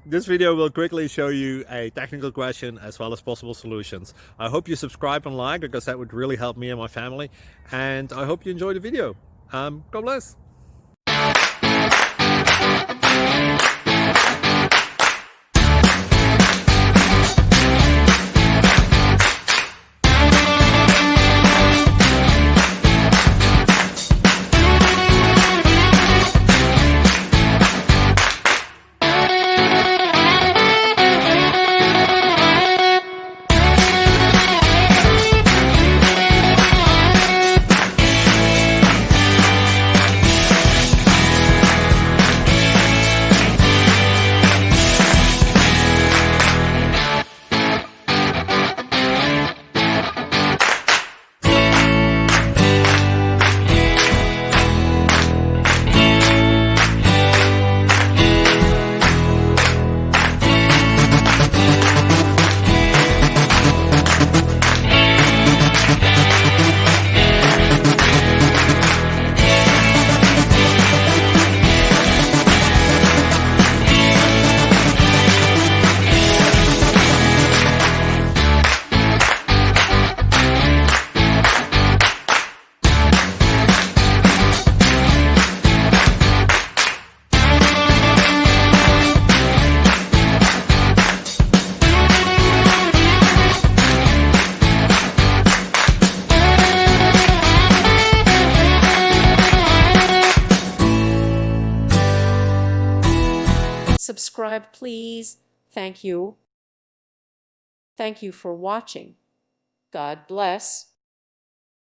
This video will quickly show you a technical question as well as possible solutions. I hope you subscribe and like, because that would really help me and my family. And I hope you enjoy the video. God bless. Subscribe, please. Thank you. Thank you for watching. God bless.